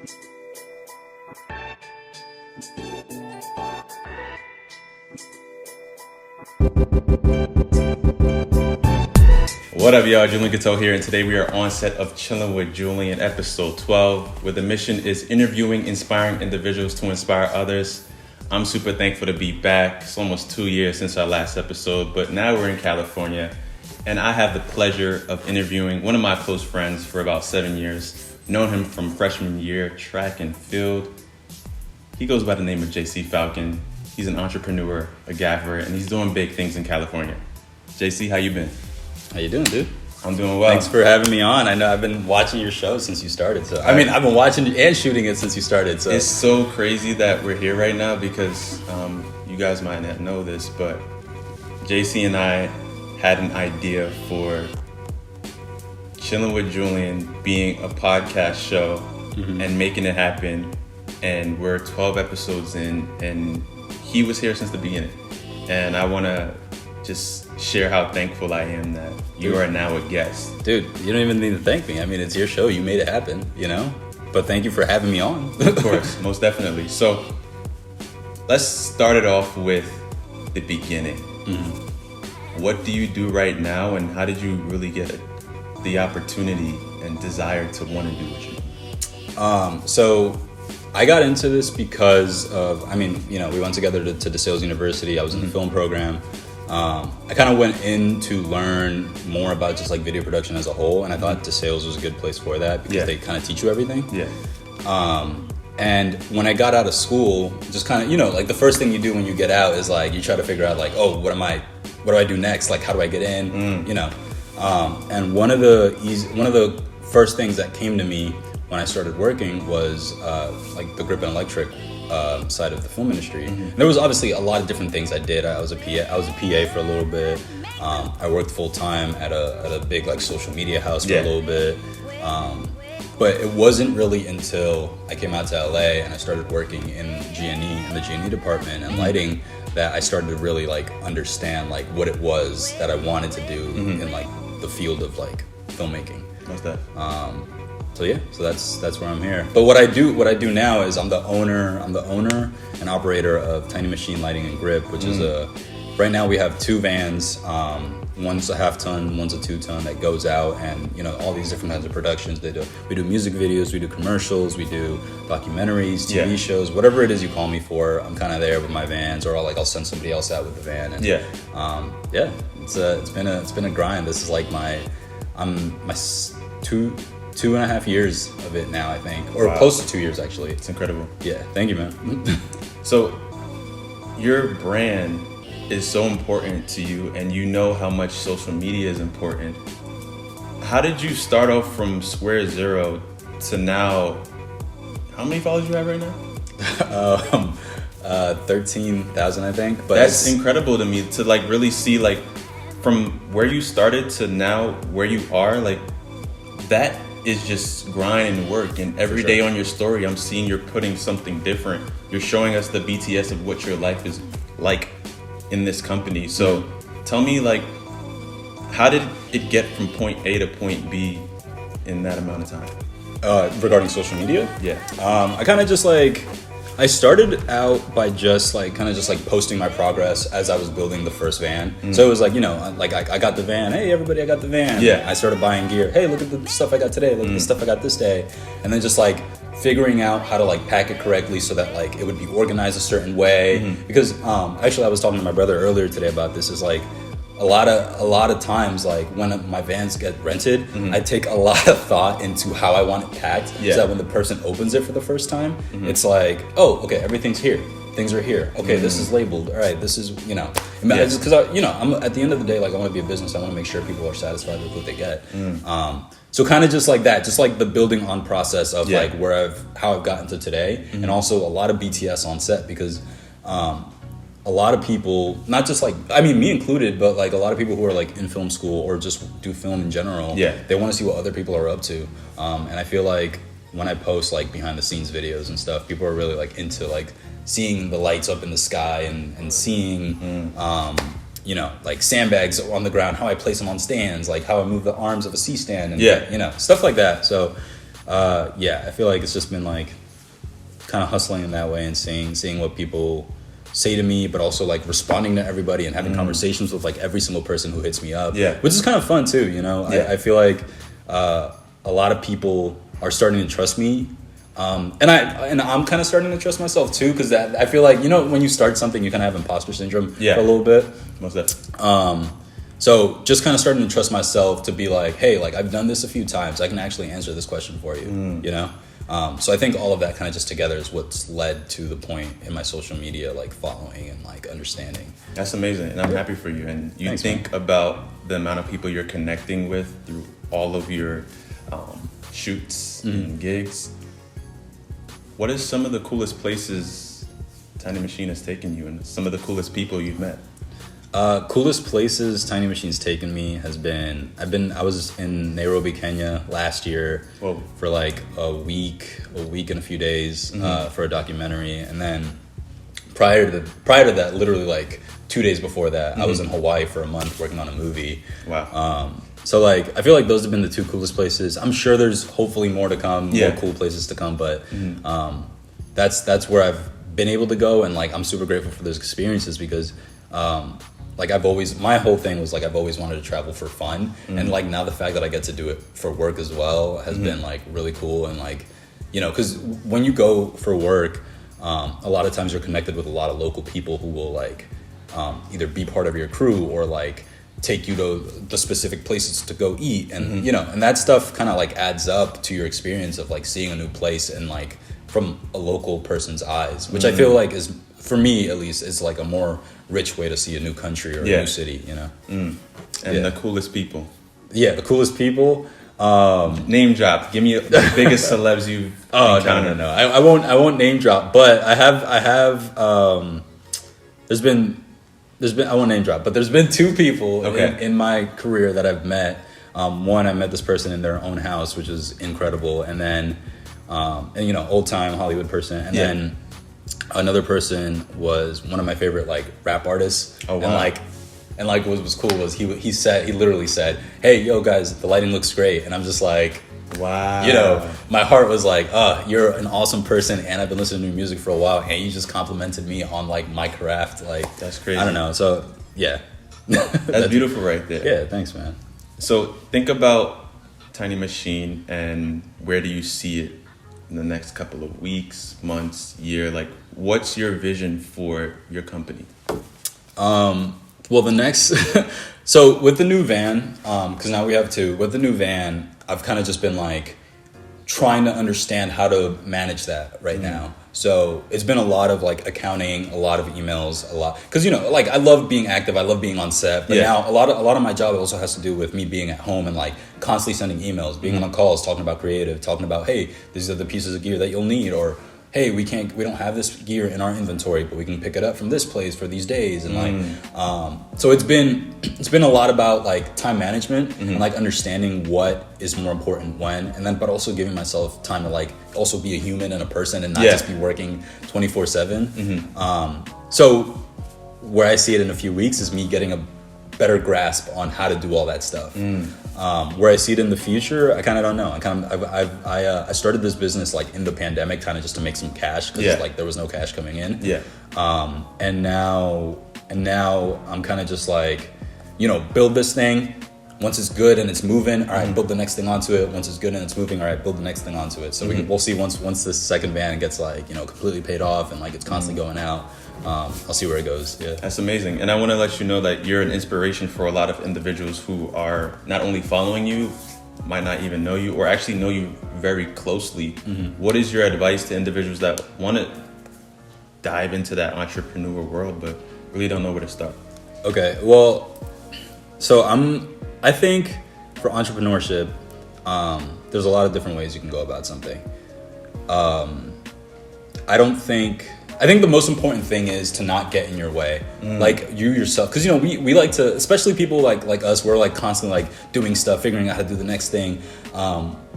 What up, y'all? Julien Guiteau here, and today we are on set of Chillin With Julien, episode 12, where the mission is interviewing inspiring individuals to inspire others. I'm super thankful to be back. It's almost 2 years since our last episode, but now we're in California, and I have the pleasure of interviewing one of my close friends for about 7 years. Known him from freshman year, track and field. He goes by the name of JC Falcon. He's an entrepreneur, a gaffer, and he's doing big things in California. JC, how you been? How you doing, dude? I'm doing well. Thanks for having me on. I know I've been watching your show since you started. So I've been watching and shooting it since you started. So it's so crazy that we're here right now because you guys might not know this, but JC and I had an idea for Chillin With Julien being a podcast show and making it happen. And we're 12 episodes in, and he was here since the beginning. And I want to just share how thankful I am that you are now a guest. Dude, you don't even need to thank me. I mean, it's your show. You made it happen, you know? But thank you for having me on. Of course, most definitely. So let's start it off with the beginning. What do you do right now, and how did you really get the opportunity and desire to want to do what you do? So I got into this because of, we went together to DeSales University. I was in the film program. I kind of went in to learn more about just like video production as a whole, and I thought DeSales was a good place for that because they kind of teach you everything. And when I got out of school, just kind of, like the first thing you do when you get out is like you try to figure out like, oh, what do I do next? Like, how do I get in? And one of the first things that came to me when I started working was like the grip and electric side of the film industry. There was obviously a lot of different things I did. I was a PA for a little bit. I worked full time at a big like social media house for a little bit. But it wasn't really until I came out to LA and I started working in G&E, in the G&E department and lighting, that I started to really like understand like what it was that I wanted to do in like the field of like filmmaking. What's that? So that's where I'm here. But what I do now is I'm the owner and operator of Tiny Machine Lighting and Grip, which is right now we have 2 vans. One's a 1/2 ton, one's a 2 ton that goes out, and all these different kinds of productions. We do music videos, we do commercials, we do documentaries, TV shows, whatever it is you call me for. I'm kind of there with my vans, or I'll send somebody else out with the van. And it's been a grind. This is like my 2.5 years of it now, I think, or close to 2 years actually. It's incredible. Yeah, thank you, man. So your brand is so important to you, and you know how much social media is important. How did you start off from square zero to now? How many followers you have right now? 13,000, I think. But that's incredible to me to like really see like from where you started to now where you are. Like that is just grind and work, and every day on your story I'm seeing you're putting something different. You're showing us the BTS of what your life is like in this company. So tell me, like, how did it get from point A to point B in that amount of time? Regarding social media? Yeah. I kind of just like, I started out by just like posting my progress as I was building the first van. So it was like, I got the van. Hey, everybody, I got the van. Yeah. I started buying gear. Hey, look at the stuff I got today. Look at the stuff I got this day. And then just like figuring out how to like pack it correctly so that like it would be organized a certain way. Because actually I was talking to my brother earlier today about this, is like a lot of times, like when my vans get rented, I take a lot of thought into how I want it packed, so that when the person opens it for the first time, it's like, oh, okay, everything's here. Things are here. Okay, this is labeled. All right, this is, because I'm at the end of the day, like I want to be a business. I want to make sure people are satisfied with what they get. So kind of just like that, just like the building on process of like how I've gotten to today, and also a lot of BTS on set, because a lot of people, not just like, me included, but like a lot of people who are like in film school or just do film in general, they want to see what other people are up to. And I feel like when I post like behind the scenes videos and stuff, people are really like into like seeing the lights up in the sky and seeing, like sandbags on the ground, how I place them on stands, like how I move the arms of a C-stand and, stuff like that. So Yeah, I feel like it's just been like kind of hustling in that way and seeing what people say to me, but also like responding to everybody and having conversations with like every single person who hits me up. Yeah. Which is kind of fun too, you know? Yeah. I feel like a lot of people are starting to trust me. And I'm kind of starting to trust myself too, because I feel like, you know, when you start something, you kind of have imposter syndrome for a little bit. Most definitely. So just kind of starting to trust myself to be like, hey, like I've done this a few times. I can actually answer this question for you, you know? So I think all of that kind of just together is what's led to the point in my social media, like following and like understanding. That's amazing. And I'm happy for you. And you Thanks, think about the amount of people you're connecting with through all of your shoots and gigs. What is some of the coolest places Tiny Machine has taken you and some of the coolest people you've met? Coolest places Tiny Machine's taken me has been, I was in Nairobi, Kenya last year for like a week and a few days for a documentary. And then prior to that, literally like 2 days before that, I was in Hawaii for a month working on a movie. Wow. So like, I feel like those have been the two coolest places. I'm sure there's hopefully more to come, more cool places to come, but that's where I've been able to go. And like, I'm super grateful for those experiences because like my whole thing was like I've always wanted to travel for fun, and like now the fact that I get to do it for work as well has been like really cool. And like, you know, because when you go for work, a lot of times you're connected with a lot of local people who will like either be part of your crew or like take you to the specific places to go eat, and you know, and that stuff kind of like adds up to your experience of like seeing a new place and like from a local person's eyes, which I feel like is, for me at least, is like a more rich way to see a new country or a new city, you know. And the coolest people. Yeah, the coolest people. Name drop. Give me the biggest celebs you've encountered. No. I won't name drop, but I have. There's been I won't name drop, but there's been two people in my career that I've met. One, I met this person in their own house, which is incredible, and then and you know, old time Hollywood person, and then another person was one of my favorite like rap artists. Oh wow. And like what was cool was he literally said, "Hey, yo guys, the lighting looks great," and I'm just like, wow. You know, my heart was like, you're an awesome person, and I've been listening to your music for a while, and you just complimented me on like my craft. Like, that's crazy. I don't know. So yeah, that's beautiful right there. Yeah, thanks, man. So think about Tiny Machine, and where do you see it in the next couple of weeks, months, year? Like, what's your vision for your company? Well, the next, so with the new van, because now we have two, with the new van, I've kind of just been like trying to understand how to manage that right now. So it's been a lot of like accounting, a lot of emails, because, you know, like I love being active, I love being on set, but now a lot of my job also has to do with me being at home and like constantly sending emails, being on calls, talking about creative, talking about, hey, these are the pieces of gear that you'll need, or hey, we don't have this gear in our inventory, but we can pick it up from this place for these days. And like, so it's been a lot about like time management and like understanding what is more important when, and then, but also giving myself time to like also be a human and a person and not just be working 24/7. So where I see it in a few weeks is me getting a better grasp on how to do all that stuff. Where I see it in the future, I kind of don't know. I started this business like in the pandemic, kind of just to make some cash because like there was no cash coming in. And now I'm kind of just like, you know, build this thing. Once it's good and it's moving, all right, build the next thing onto it. Once it's good and it's moving, all right, build the next thing onto it. So we'll see once this second van gets like, you know, completely paid off and like it's constantly going out. I'll see where it goes. Yeah, that's amazing. And I want to let you know that you're an inspiration for a lot of individuals who are not only following you, might not even know you, or actually know you very closely. What is your advice to individuals that want to dive into that entrepreneur world but really don't know where to start? Okay, well, so I think for entrepreneurship, there's a lot of different ways you can go about something. I think the most important thing is to not get in your way. Like you yourself, because, you know, we like to, especially people like us, we're like constantly like doing stuff, figuring out how to do the next thing.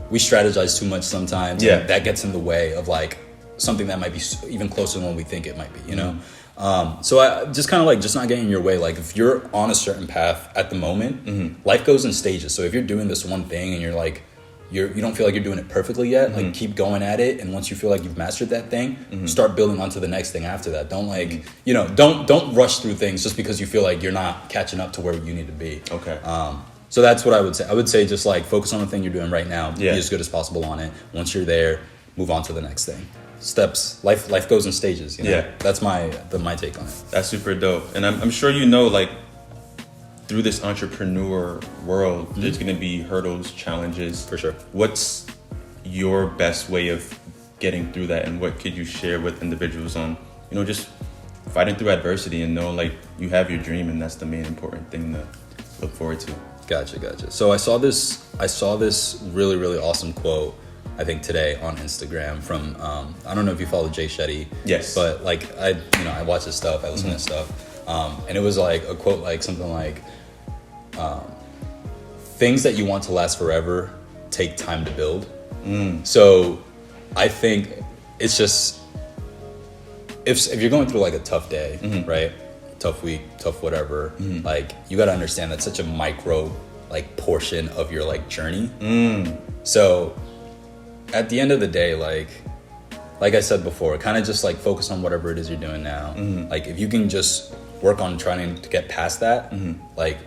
We strategize too much sometimes. And that gets in the way of like something that might be even closer than what we think it might be, you know? So I just kind of like, just not getting in your way. Like if you're on a certain path at the moment, life goes in stages. So if you're doing this one thing and you're like, you don't feel like you're doing it perfectly yet, like keep going at it. And once you feel like you've mastered that thing, start building onto the next thing after that. Don't don't rush through things just because you feel like you're not catching up to where you need to be. Okay. So that's what I would say. I would say just like focus on the thing you're doing right now. Yeah. Be as good as possible on it. Once you're there, move on to the next thing. Steps. Life goes in stages. Yeah. That's my take on it. That's super dope. And I'm sure like through this entrepreneur world, there's going to be hurdles, challenges. For sure. What's your best way of getting through that, and what could you share with individuals on, just fighting through adversity and know like you have your dream, and that's the main important thing to look forward to. Gotcha. So I saw this really, really awesome quote, I think today on Instagram from, I don't know if you follow Jay Shetty. Yes. But like I watch his stuff, I listen to his stuff. And it was like a quote, like something like, things that you want to last forever take time to build. So I think it's just, if you're going through like a tough day, right? Tough week, tough whatever, like you got to understand that's such a micro like portion of your like journey. So at the end of the day, like I said before, kind of just like focus on whatever it is you're doing now. Like if you can just work on trying to get past that, like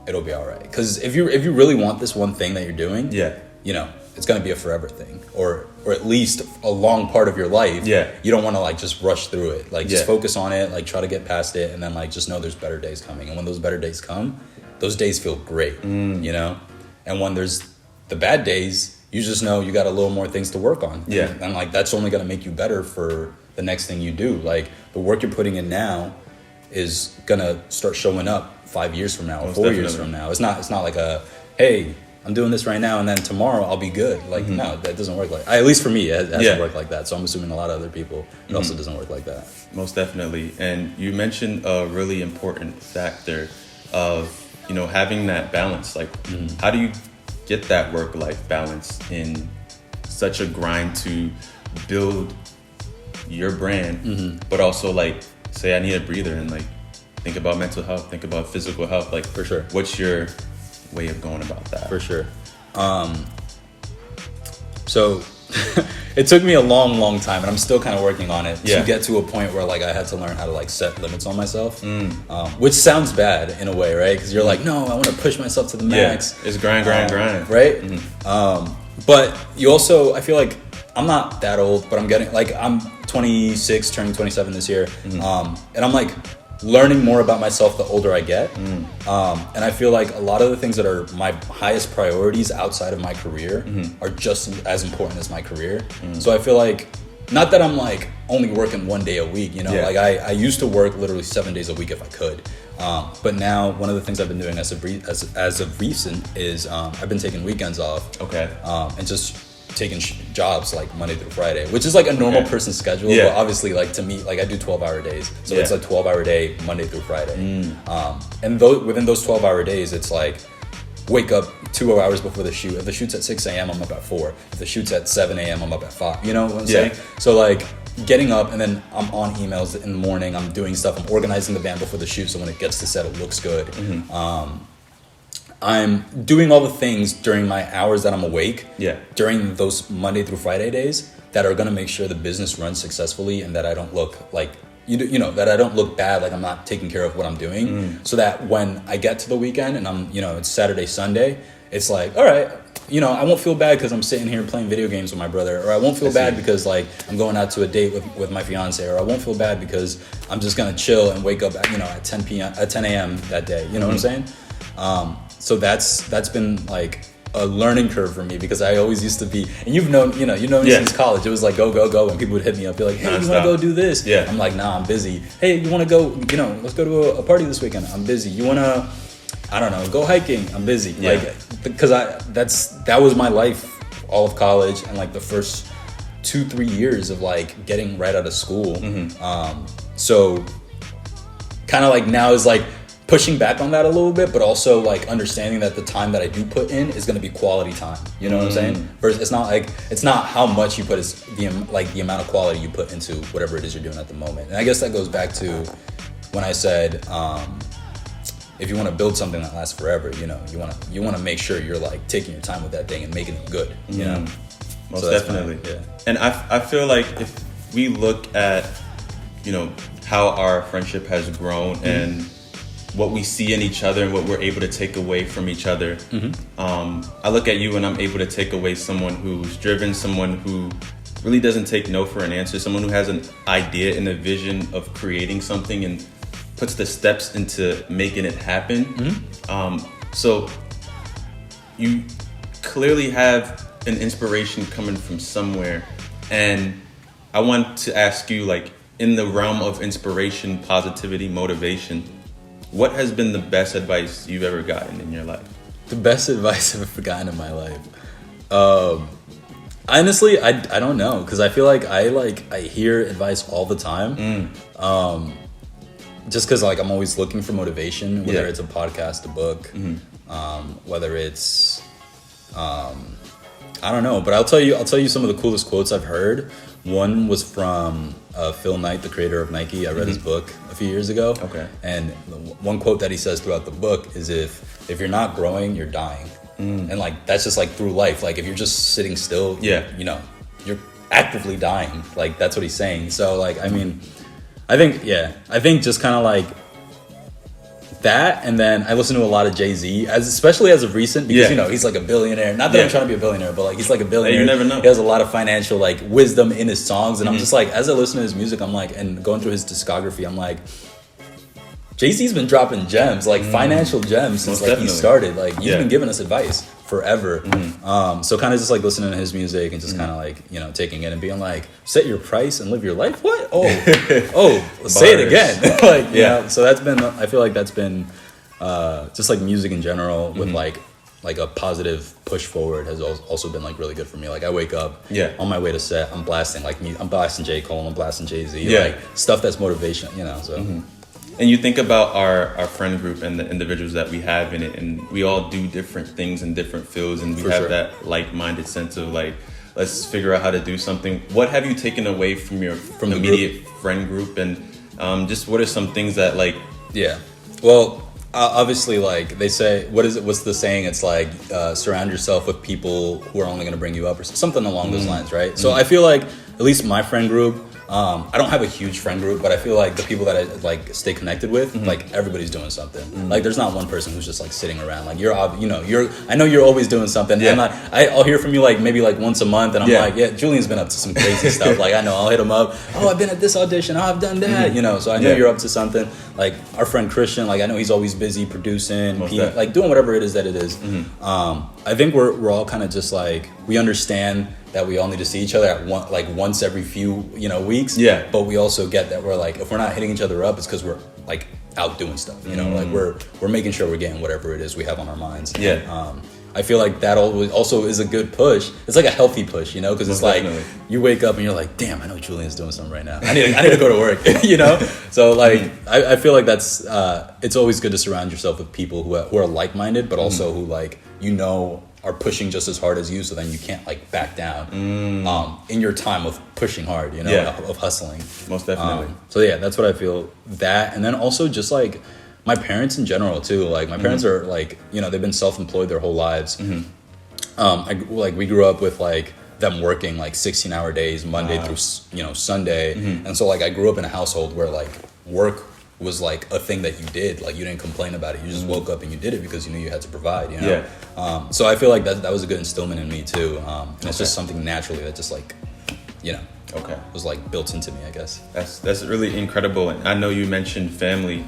it'll be all right. Because if you really want this one thing that you're doing, it's going to be a forever thing, or at least a long part of your life. You don't want to like just rush through it. Like just focus on it, like try to get past it, and then like just know there's better days coming. And when those better days come, those days feel great, And when there's the bad days, you just know you got a little more things to work on. And like that's only going to make you better for the next thing you do. Like the work you're putting in now is going to start showing up 5 years from now or 4 years from now. It's not like hey, I'm doing this right now and then tomorrow I'll be good. Like no, that doesn't work like, at least for me, it hasn't worked like that. So I'm assuming a lot of other people, it also doesn't work like that. Most definitely. And you mentioned a really important factor of, having that balance. Like how do you get that work-life balance in such a grind to build your brand, but also like say I need a breather and like think about mental health, think about physical health, like for sure. What's your way of going about that? For sure. So it took me a long time, and I'm still kind of working on it to get to a point where like I had to learn how to like set limits on myself, which sounds bad in a way, right? Because you're like, no, I want to push myself to the max. It's grind, right? But you also, I feel like I'm not that old, but I'm 26, turning 27 this year, and I'm like learning more about myself the older I get. And I feel like a lot of the things that are my highest priorities outside of my career are just as important as my career. So I feel like, not that I'm like only working 1 day a week, like I used to work literally 7 days a week if I could. But now one of the things I've been doing as of recent is I've been taking weekends off. Okay. And just taking jobs like Monday through Friday, which is like a normal person's schedule, but obviously like to me, like I do 12-hour days, so it's a 12-hour day Monday through Friday. And within those 12-hour days, it's like wake up 2 hours before the shoot. If the shoot's at 6 a.m., I'm up at 4. If the shoot's at 7 a.m., I'm up at 5. You know what I'm saying? So like getting up, and then I'm on emails in the morning, I'm doing stuff, I'm organizing the band before the shoot, so when it gets to set, it looks good. I'm doing all the things during my hours that I'm awake, during those Monday through Friday days, that are going to make sure the business runs successfully, and that I don't look like, that I don't look bad, like I'm not taking care of what I'm doing, so that when I get to the weekend and I'm, it's Saturday, Sunday, it's like, all right, I won't feel bad because I'm sitting here playing video games with my brother, or I won't feel bad because like I'm going out to a date with my fiance, or I won't feel bad because I'm just going to chill and wake up at, at 10 a.m. that day. You know what I'm saying? So that's been like a learning curve for me, because I always used to be, and you've known me since college. It was like go, and people would hit me up, be like, hey, you want to go do this? I'm like, nah, I'm busy. Hey, you want to go, let's go to a party this weekend? I'm busy. You want to, I don't know, go hiking? I'm busy. Like, because that was my life all of college, and like the first 2-3 years of like getting right out of school. So kind of like now is like pushing back on that a little bit, but also like understanding that the time that I do put in is going to be quality time. You know what I'm saying? Versus it's not how much you put, it's the amount of quality you put into whatever it is you're doing at the moment. And I guess that goes back to when I said, if you want to build something that lasts forever, you know, you want to make sure you're like taking your time with that thing and making it good, you know. Most definitely. Yeah. And I feel like if we look at, you know, how our friendship has grown and what we see in each other and what we're able to take away from each other, I look at you and I'm able to take away someone who's driven, someone who really doesn't take no for an answer, someone who has an idea and a vision of creating something and puts the steps into making it happen. So you clearly have an inspiration coming from somewhere, and I want to ask you, like, in the realm of inspiration, positivity, motivation, what has been the best advice you've ever gotten in your life? The best advice I've ever gotten in my life, honestly, I don't know, because I feel like I hear advice all the time, just because like I'm always looking for motivation, whether it's a podcast, a book, whether it's I don't know, but I'll tell you some of the coolest quotes I've heard. One was from Phil Knight, the creator of Nike. I read his book a few years ago. Okay. And one quote that he says throughout the book is if you're not growing, you're dying. And like that's just like through life. Like if you're just sitting still, you know, you're actively dying. Like that's what he's saying. So like I mean, I think just kind of like that, and then I listen to a lot of Jay-Z, especially as of recent, because you know he's like a billionaire. Not that I'm trying to be a billionaire, but like he's like a billionaire. You never know. He has a lot of financial like wisdom in his songs, and I'm just like, as I listen to his music, I'm like, and going through his discography, I'm like, Jay-Z's been dropping gems, like financial gems, since like he started. Like he's been giving us advice forever. So kind of just like listening to his music and just kind of like, you know, taking it and being like, set your price and live your life. What? Say it again. Like, you know, so that's been, I feel like that's been just like music in general with like a positive push forward has also been like really good for me. Like I wake up on my way to set, I'm blasting J. Cole, I'm blasting Jay-Z, like stuff that's motivation, you know, so. And you think about our friend group and the individuals that we have in it, and we all do different things in different fields, and we have that like-minded sense of like, let's figure out how to do something. What have you taken away from your immediate friend group, and just what are some things that like? Yeah, well, obviously, like they say, what's the saying? It's like surround yourself with people who are only going to bring you up, or something along those lines, right? So I feel like at least my friend group. I don't have a huge friend group, but I feel like the people that I like stay connected with, like everybody's doing something. Like there's not one person who's just like sitting around. Like I know you're always doing something. I'll hear from you like maybe like once a month, and I'm like, Julian's been up to some crazy stuff. Like I know I'll hit him up. Oh, I've been at this audition. Oh, I've done that. You know, so I know you're up to something. Like our friend Christian, like I know he's always busy producing, like doing whatever it is that it is. I think we're all kind of just like, we understand that we all need to see each other at once every few weeks. But we also get that we're like, if we're not hitting each other up, it's because we're like out doing stuff. You know, like we're making sure we're getting whatever it is we have on our minds. I feel like that also is a good push. It's like a healthy push, you know, because it's like you wake up and you're like, damn, I know Julian's doing something right now. I need to go to work, you know. So like I feel like that's it's always good to surround yourself with people who are like-minded, but also who like are pushing just as hard as you, so then you can't like back down in your time of pushing hard, you know, of hustling. Most definitely. So yeah, that's what I feel. That, and then also just like my parents in general too. Like my parents are like, you know, they've been self-employed their whole lives. We grew up with like them working like 16-hour days Monday through Sunday, and so like I grew up in a household where like work was like a thing that you did. Like you didn't complain about it. You just woke up and you did it because you knew you had to provide, you know? So I feel like that was a good instillment in me too. And it's just something naturally that just like, you know, was like built into me, I guess. That's really incredible. And I know you mentioned family.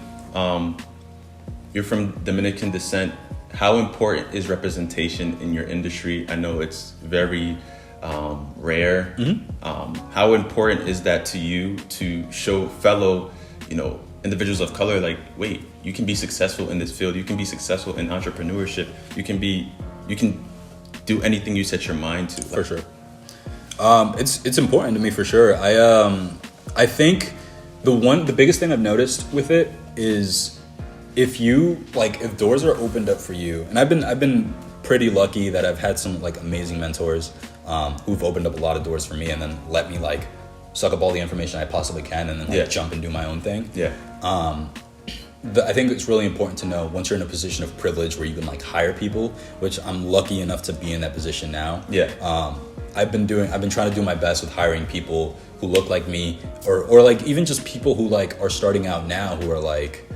You're from Dominican descent. How important is representation in your industry? I know it's very rare. How important is that to you to show fellow, individuals of color, like, wait, you can be successful in this field. You can be successful in entrepreneurship. You can do anything you set your mind to. For sure. It's important to me for sure. I think the biggest thing I've noticed with it is if doors are opened up for you, and I've been pretty lucky that I've had some like amazing mentors who've opened up a lot of doors for me and then let me like suck up all the information I possibly can and then jump and do my own thing. I think it's really important to know once you're in a position of privilege where you can like hire people, which I'm lucky enough to be in that position now. Yeah. I've been trying to do my best with hiring people who look like me, or like even just people who like are starting out now who are like,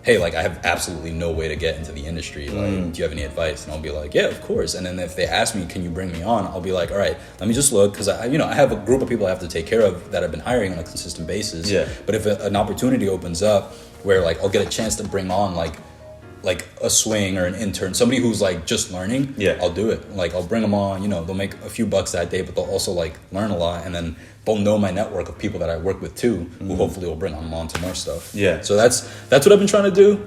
hey, like I have absolutely no way to get into the industry. Like, do you have any advice? And I'll be like, yeah, of course. And then if they ask me, can you bring me on? I'll be like, all right, let me just look, because I have a group of people I have to take care of that I've been hiring on a consistent basis. Yeah. But if an opportunity opens up where like I'll get a chance to bring on like a swing or an intern, somebody who's like just learning, yeah, I'll do it. Like I'll bring them on, they'll make a few bucks that day, but they'll also like learn a lot, and then they'll know my network of people that I work with too, who hopefully will bring them on to more stuff. Yeah. So that's what I've been trying to do.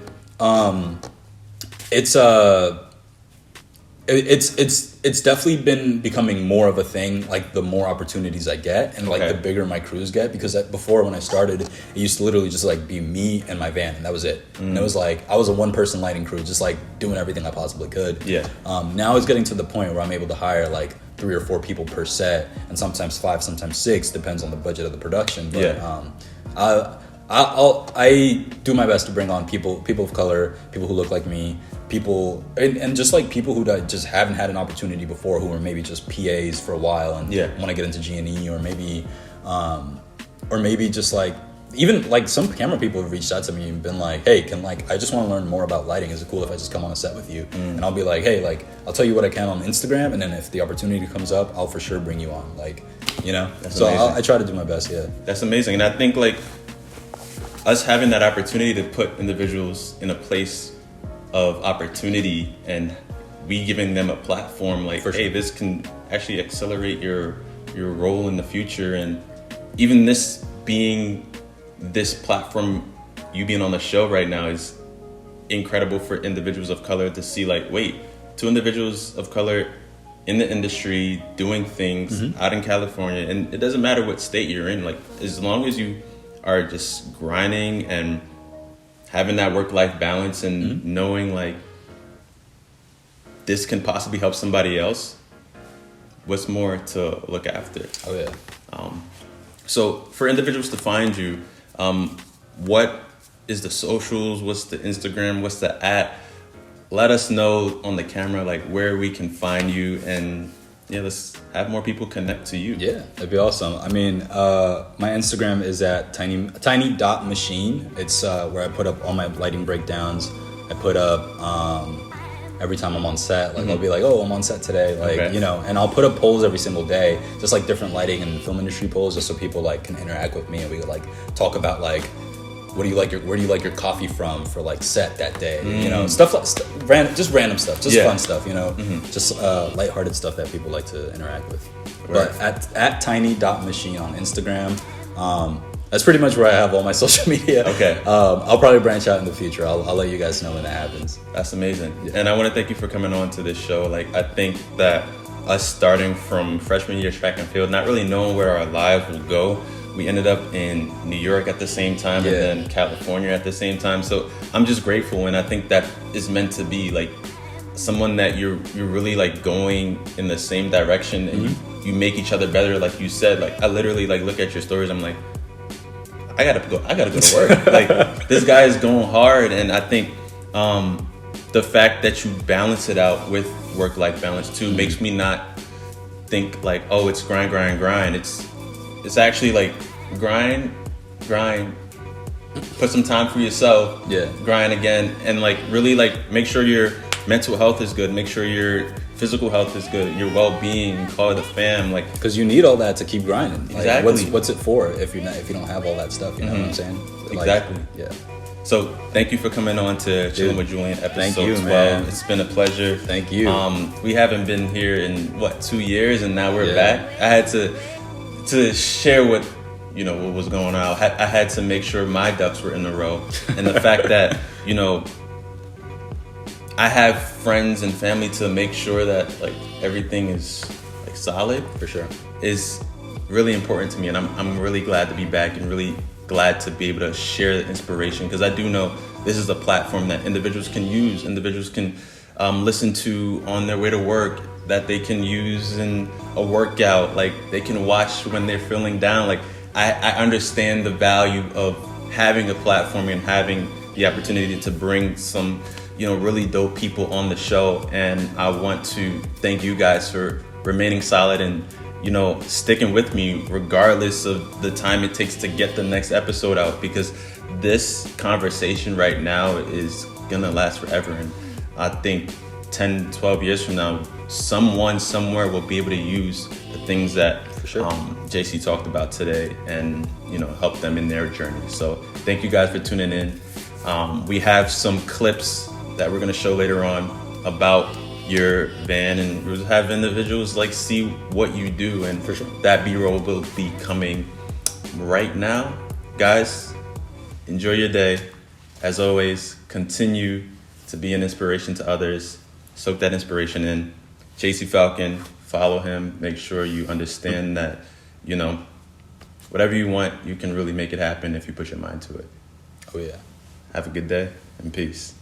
It's definitely been becoming more of a thing, like the more opportunities I get and like the bigger my crews get, because before when I started, it used to literally just like be me and my van, and that was it. And it was like I was a one-person lighting crew, just like doing everything I possibly could. Yeah. Now it's getting to the point where I'm able to hire like 3 or 4 people per set, and sometimes 5, sometimes 6, depends on the budget of the production. But I do my best to bring on people of color, people who look like me, people and just like people who just haven't had an opportunity before, who are maybe just PAs for a while and want to get into G&E, or maybe just like even like some camera people have reached out to me and been like, hey, I just want to learn more about lighting. Is it cool if I just come on a set with you? And I'll be like, hey, like I'll tell you what I can on Instagram, and then if the opportunity comes up, I'll for sure bring you on. Like, That's so amazing. I try to do my best. Yeah, that's amazing. And I think like us having that opportunity to put individuals in a place of opportunity, and we giving them a platform, like, hey, this can actually accelerate your role in the future. And even this being this platform, you being on the show right now, is incredible for individuals of color to see, like, wait, 2 individuals of color in the industry doing things out in California. And it doesn't matter what state you're in, like, as long as you are just grinding and having that work-life balance and knowing like this can possibly help somebody else, what's more to look after? Oh yeah. So for individuals to find you, what is the socials? What's the Instagram? What's the @ Let us know on the camera like where we can find you, and let's have more people connect to you. Yeah, that'd be awesome. I mean, my Instagram is at tiny.machine. It's where I put up all my lighting breakdowns. I put up every time I'm on set. Like I'll be like, oh, I'm on set today. Like, and I'll put up polls every single day, just like different lighting and film industry polls, just so people like can interact with me, and we could like talk about like, where do you like your coffee from for like set that day? Stuff like just random stuff, just fun stuff, just lighthearted stuff that people like to interact with. Right. But at tiny.machine on Instagram, that's pretty much where I have all my social media. Okay. I'll probably branch out in the future. I'll let you guys know when that happens. That's amazing. Yeah. And I want to thank you for coming on to this show. Like, I think that us starting from freshman year track and field, not really knowing where our lives will go, we ended up in New York at the same time, and then California at the same time. So I'm just grateful, and I think that is meant to be like someone that you're really like going in the same direction, and you make each other better. Like you said, like I literally like look at your stories, I'm like, I gotta go to work. Like this guy is going hard, and I think the fact that you balance it out with work-life balance too makes me not think like, oh, it's grind. It's actually like grind, put some time for yourself, grind again, and like really like make sure your mental health is good, make sure your physical health is good, your well-being, call the fam, like, because you need all that to keep grinding. Like, exactly. What's it for if you don't have all that stuff? You know what I'm saying? Like, exactly. Yeah. So thank you for coming on to Chillin With Julien, episode 12. Man. It's been a pleasure. Thank you. We haven't been here in 2 years, and now we're back. I had to share what was going on. I had to make sure my ducks were in a row, and the fact that I have friends and family to make sure that like everything is like solid, for sure, is really important to me, and I'm really glad to be back and really glad to be able to share the inspiration, because I do know this is a platform that individuals can use, individuals can listen to on their way to work, that they can use in a workout, like they can watch when they're feeling down. Like I understand the value of having a platform and having the opportunity to bring some, really dope people on the show. And I want to thank you guys for remaining solid and, sticking with me regardless of the time it takes to get the next episode out, because this conversation right now is gonna last forever. And I think 10, 12 years from now, someone somewhere will be able to use the things that JC talked about today and, help them in their journey. So thank you guys for tuning in. We have some clips that we're gonna show later on about your van, and we'll have individuals see what you do, and that B-roll will be coming right now. Guys, enjoy your day. As always, continue to be an inspiration to others. Soak that inspiration in. JC Falcon, follow him. Make sure you understand that, whatever you want, you can really make it happen if you put your mind to it. Oh, yeah. Have a good day and peace.